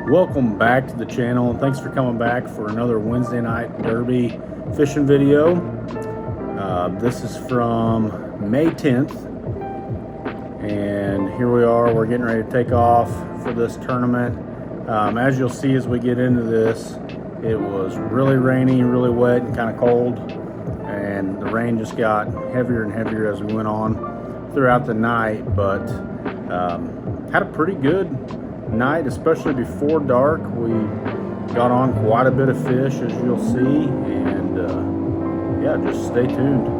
Welcome back to the channel, and thanks for coming back for another Wednesday night derby fishing video. This is from May 10th, and here we are. We're getting ready to take off for this tournament. As you'll see as we get into this, it was really rainy, really wet, and kind of cold, and the rain just got heavier and heavier as we went on throughout the night, but had a pretty good night, especially before dark. We got on quite a bit of fish, as you'll see, and yeah, just stay tuned.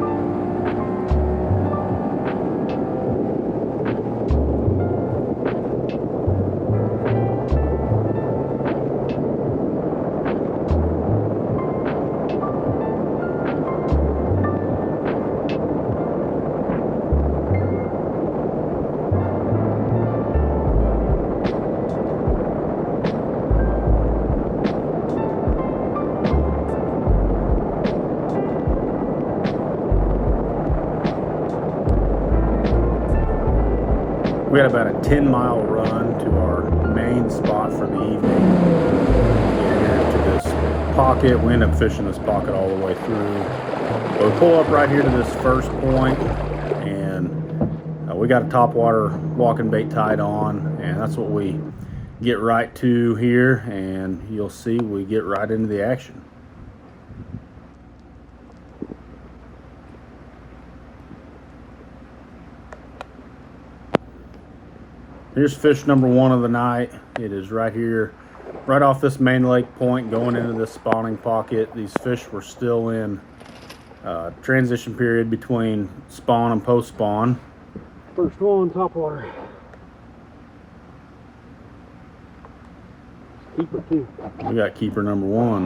We had about a 10-mile run to our main spot for the evening. And to this pocket, we end up fishing this pocket all the way through. But we pull up right here to this first point, and we got a topwater walking bait tied on, and that's what we get right to here, and you'll see we get right into the action. Here's fish number one of the night. It is right here, right off this main lake point going into this spawning pocket. These fish were still in transition period between spawn and post spawn. First one, topwater. Keeper two. We got keeper number one.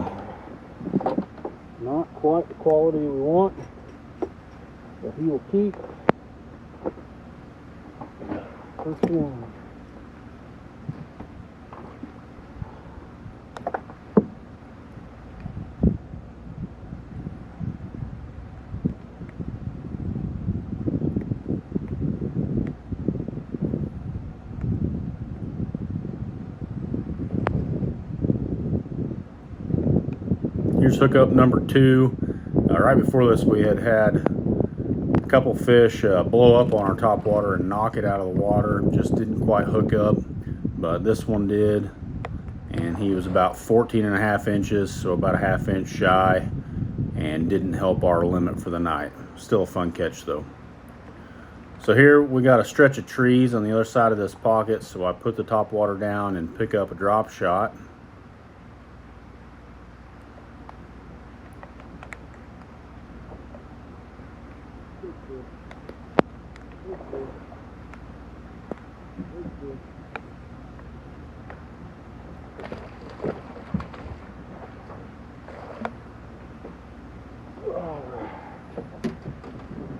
Not quite the quality we want, but he will keep. First one. Here's hookup number two. Right before this, we had a couple fish blow up on our topwater and knock it out of the water. Just didn't quite hook up, but this one did, and he was about 14.5 inches, so about a ½ inch shy, and didn't help our limit for the night. Still a fun catch though. So here we got a stretch of trees on the other side of this pocket, so I put the topwater down and pick up a drop shot.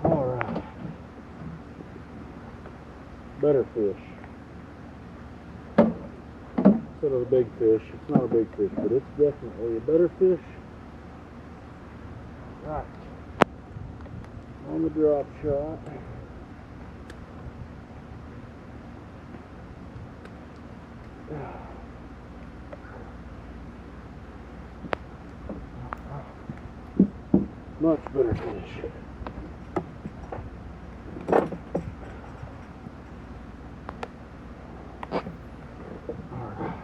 Alright. Better fish. Instead of a big fish. It's not a big fish, but it's definitely a better fish. Right. On the drop shot. Much better fish. Alright.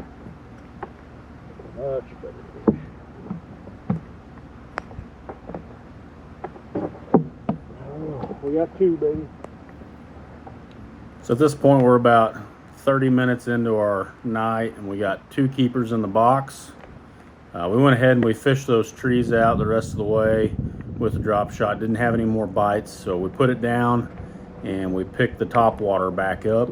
Much better fish. Oh, we got two, baby. So at this point, we're about 30 minutes into our night, and we got two keepers in the box. We went ahead and we fished those trees out the rest of the way with the drop shot. Didn't have any more bites, so we put it down and we picked the topwater back up.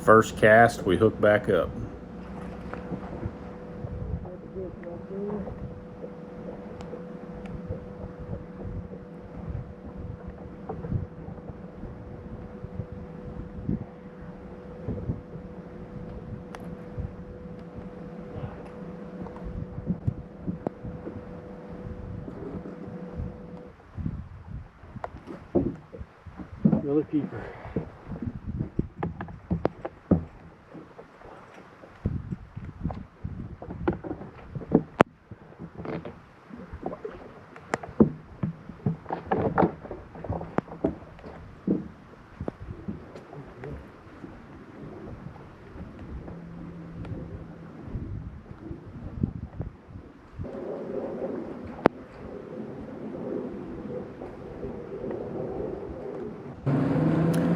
First cast, we hook back up. another keeper.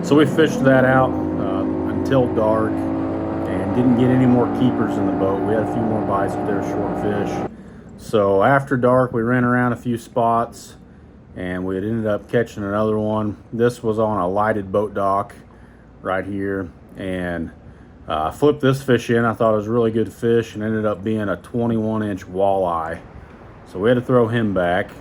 So we fished that out until dark and didn't get any more keepers in the boat. We had a few more bites, but they were short fish. So after dark, we ran around a few spots and we had ended up catching another one. This was on a lighted boat dock right here, and I flipped this fish in. I thought it was a really good fish and ended up being a 21-inch walleye. So we had to throw him back.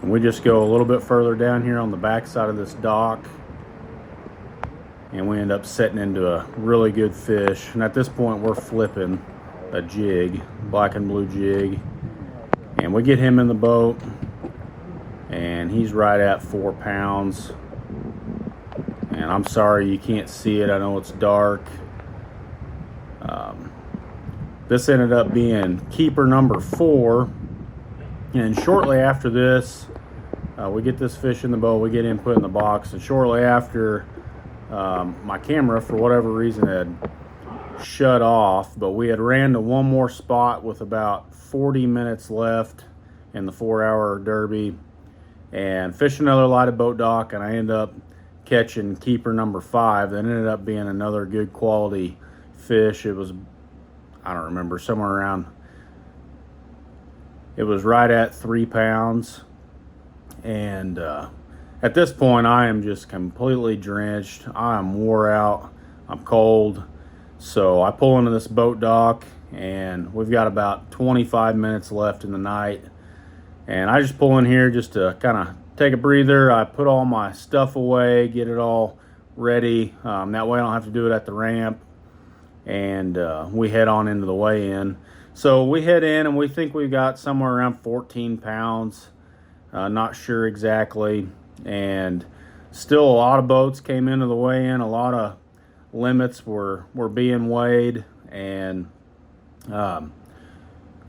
And we just go a little bit further down here on the back side of this dock, and we end up setting into a really good fish. And at this point, we're flipping a jig, black and blue jig, and we get him in the boat, and he's right at 4 pounds. And I'm sorry you can't see it, I know it's dark. This ended up being keeper number 4, and shortly after this, we get this fish in the boat, we get him put in the box, and shortly after, my camera, for whatever reason, had shut off, but we had ran to one more spot with about 40 minutes left in the 4-hour derby and fished another lighted boat dock, and I ended up catching keeper number 5. That ended up being another good quality fish. It was, I don't remember, somewhere around, it was right at 3 pounds. And at this point, I am just completely drenched. I am wore out. I'm cold. So I pull into this boat dock, and we've got about 25 minutes left in the night. And I just pull in here just to kind of take a breather. I put all my stuff away, get it all ready. That way I don't have to do it at the ramp. And we head on into the weigh-in. So we head in, and we think we've got somewhere around 14 pounds. Not sure exactly. And still a lot of boats came into the weigh-in. A lot of limits were being weighed, and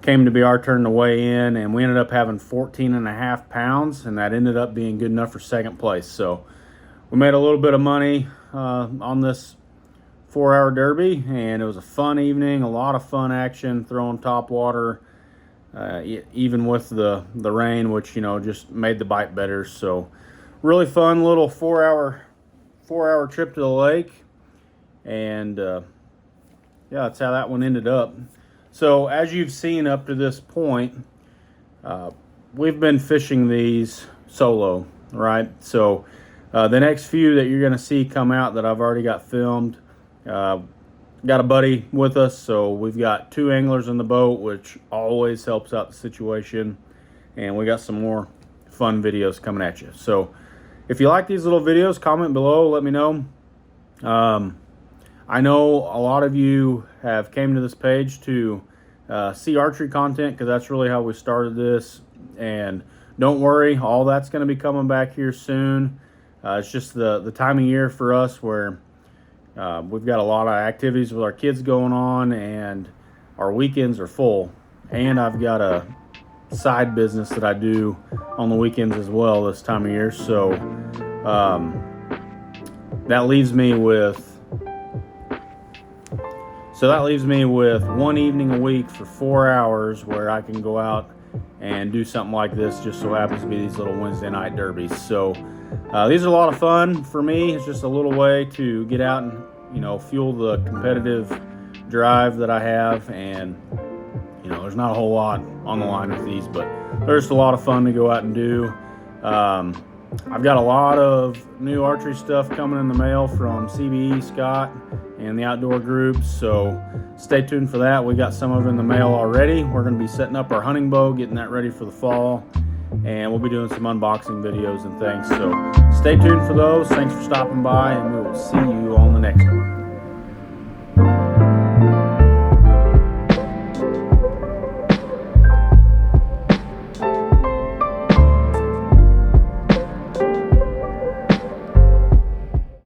came to be our turn to weigh in, and we ended up having 14.5 pounds, and that ended up being good enough for second place. So we made a little bit of money on this 4-hour derby, and it was a fun evening, a lot of fun action, throwing top water, even with the rain, which, you know, just made the bite better. So really fun little 4-hour trip to the lake, and yeah, that's how that one ended up. So as you've seen up to this point, we've been fishing these solo, right? So the next few that you're going to see come out that I've already got filmed, got a buddy with us, so we've got 2 anglers in the boat, which always helps out the situation, and we got some more fun videos coming at you. So if you like these little videos, comment below, let me know. I know a lot of you have came to this page to see archery content, because that's really how we started this. And don't worry, all that's going to be coming back here soon. It's just the time of year for us where we've got a lot of activities with our kids going on, and our weekends are full. And I've got a side business that I do on the weekends as well this time of year. So that leaves me with one evening a week for 4 hours where I can go out and do something like this. Just so happens to be these little Wednesday night derbies. So these are a lot of fun for me. It's just a little way to get out and, you know, fuel the competitive drive that I have. And, you know, there's not a whole lot on the line with these, but there's a lot of fun to go out and do. I've got a lot of new archery stuff coming in the mail from CBE, Scott, and the outdoor groups, so stay tuned for that. We got some of it in the mail already. We're going to be setting up our hunting bow, getting that ready for the fall, and we'll be doing some unboxing videos and things. So stay tuned for those. Thanks for stopping by, and we will see you on the next one.